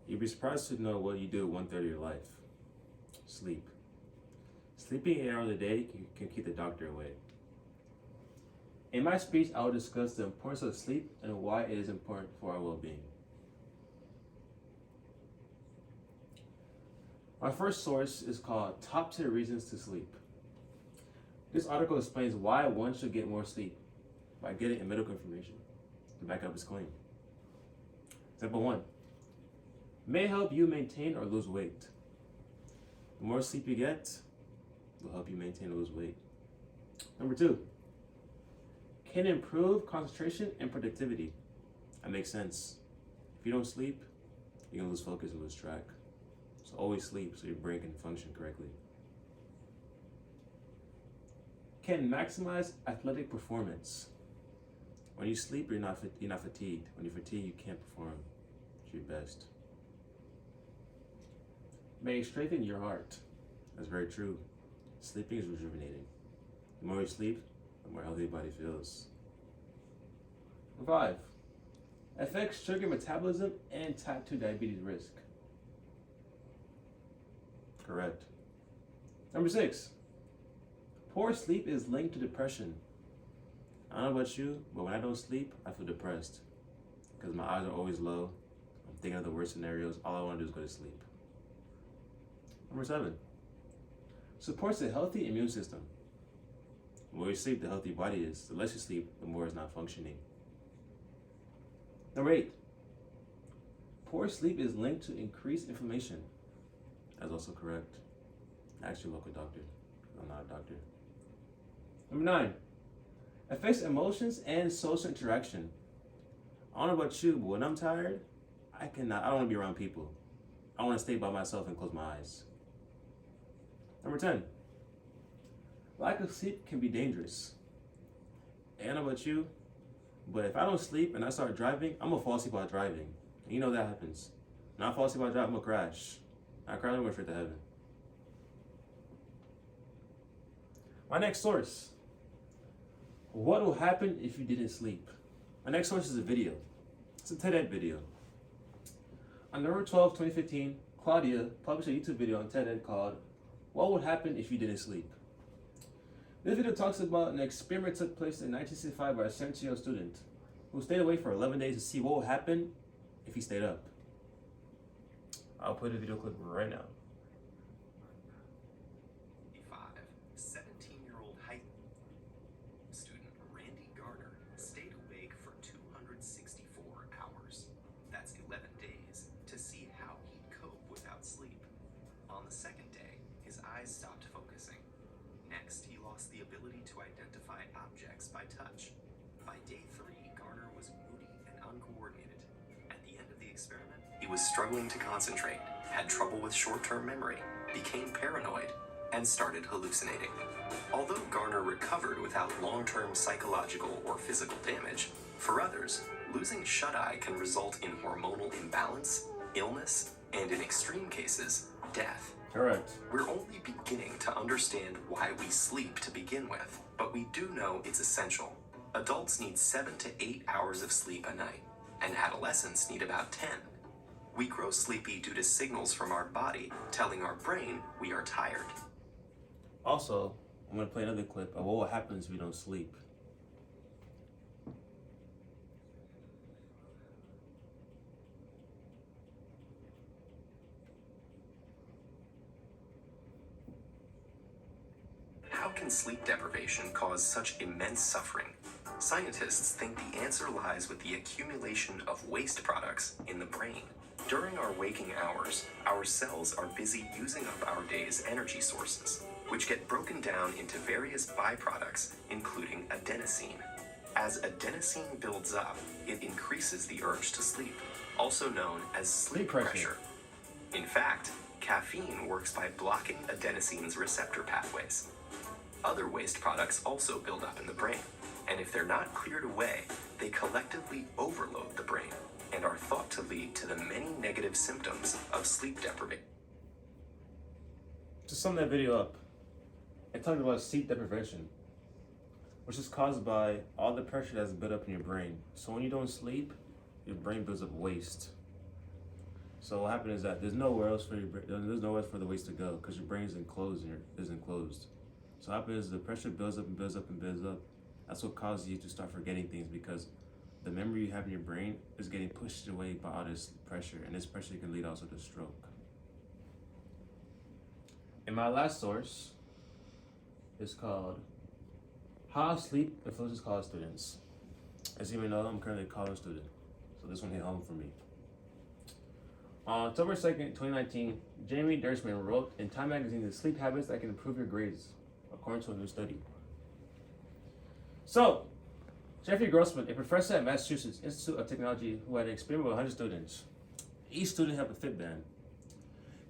You'd be surprised to know what you do at 1/3 of your life. Sleep. Sleeping 8 hours a day can keep the doctor away. In my speech, I will discuss the importance of sleep and why it is important for our well-being. My first source is called Top 10 Reasons to Sleep. This article explains why one should get more sleep by getting medical information to back up his claim. Example 1. May help you maintain or lose weight. The more sleep you get, will help you maintain or lose weight. Number 2. Can improve concentration and productivity. That makes sense. If you don't sleep, you're gonna lose focus and lose track. So always sleep so your brain can function correctly. Can maximize athletic performance. When you sleep, you're not fatigued. When you're fatigued, you can't perform to your best. May strengthen your heart. That's very true. Sleeping is rejuvenating. The more you sleep, the more healthy your body feels. Number 5. Affects sugar metabolism and type 2 diabetes risk. Correct. Number 6. Poor sleep is linked to depression. I don't know about you, but when I don't sleep, I feel depressed because my eyes are always low. I'm thinking of the worst scenarios. All I want to do is go to sleep. Number 7. Supports a healthy immune system. The more you sleep, the healthier your body is. The less you sleep, the more it's not functioning. Number 8. Poor sleep is linked to increased inflammation. That's also correct. Ask your local doctor. I'm not a doctor. Number 9. Affects emotions and social interaction. I don't know about you, but when I'm tired, I don't want to be around people. I want to stay by myself and close my eyes. Number 10. Lack of sleep can be dangerous. I don't know about you, but if I don't sleep and I start driving, I'm going to fall asleep while driving. And you know that happens. When I fall asleep while driving, I'm going to crash. I crash, I'm going straight to heaven. My next source. What will happen if you didn't sleep? My next source is a video. It's a TED video. On November 12, 2015, Claudia published a YouTube video on TED called What Would Happen If You Didn't Sleep? This video talks about an experiment that took place in 1965 by a 17-year-old student who stayed awake for 11 days to see what would happen if he stayed up. I'll play the video clip right now. 17-year-old high student Randy Garner stayed awake for 264 hours. That's 11 days to see how he'd cope without sleep. On the second day, his eyes stopped focusing. Next, he lost the ability to identify objects by touch. By day 3, Garner was moody and uncoordinated. At the end of the experiment, he was struggling to concentrate, had trouble with short-term memory, became paranoid, and started hallucinating. Although Garner recovered without long-term psychological or physical damage, for others, losing shut-eye can result in hormonal imbalance, illness, and in extreme cases, death. Correct. We're only beginning to understand why we sleep to begin with, but we do know it's essential. Adults need 7 to 8 hours of sleep a night, and adolescents need about 10. We grow sleepy due to signals from our body telling our brain we are tired. Also, I'm going to play another clip of what happens if you don't sleep. How can sleep deprivation cause such immense suffering? Scientists think the answer lies with the accumulation of waste products in the brain. During our waking hours, our cells are busy using up our day's energy sources, which get broken down into various byproducts, including adenosine. As adenosine builds up, it increases the urge to sleep, also known as sleep pressure. In fact, caffeine works by blocking adenosine's receptor pathways. Other waste products also build up in the brain, and if they're not cleared away, they collectively overload the brain and are thought to lead to the many negative symptoms of sleep deprivation. To sum that video up, it talked about sleep deprivation, which is caused by all the pressure that's built up in your brain. So when you don't sleep, your brain builds up waste. So what happened is that there's nowhere else for there's nowhere else for the waste to go because your brain is enclosed and is enclosed. So what happens is the pressure builds up and builds up and builds up. That's what causes you to start forgetting things because the memory you have in your brain is getting pushed away by all this pressure, and this pressure can lead also to stroke. And my last source is called How Sleep Influences College Students. As you may know, I'm currently a college student, so this one hit home for me. On October 2nd, 2019, Jamie Dershman wrote in Time Magazine the sleep habits that can improve your grades, according to a new study. So, Jeffrey Grossman, a professor at Massachusetts Institute of Technology who had an experiment with 100 students, each student had a Fitband.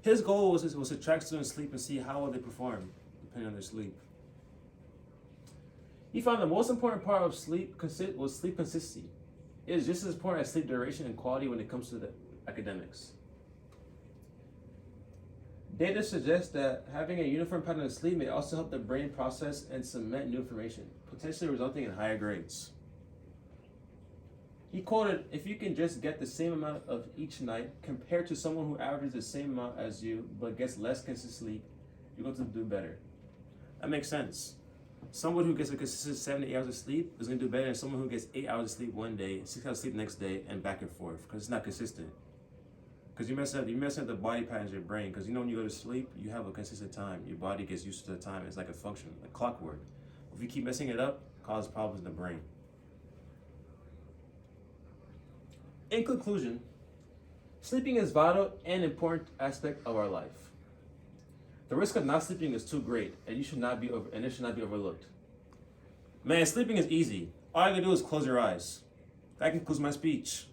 His goal was to track students' sleep and see how well they perform, depending on their sleep. He found the most important part of sleep was sleep consistency. It is just as important as sleep duration and quality when it comes to the academics. Data suggests that having a uniform pattern of sleep may also help the brain process and cement new information, potentially resulting in higher grades. He quoted, "If you can just get the same amount of each night compared to someone who averages the same amount as you but gets less consistent sleep, you're going to do better." That makes sense. Someone who gets a consistent 7 to 8 hours of sleep is going to do better than someone who gets 8 hours of sleep one day, 6 hours of sleep next day, and back and forth because it's not consistent. Because you mess up the body patterns of your brain. Because you know when you go to sleep, you have a consistent time. Your body gets used to the time. It's like a function, like clockwork. If you keep messing it up, it causes problems in the brain. In conclusion, sleeping is vital and important aspect of our life. The risk of not sleeping is too great, and it should not be overlooked. Man, sleeping is easy. All you gotta do is close your eyes. That concludes my speech.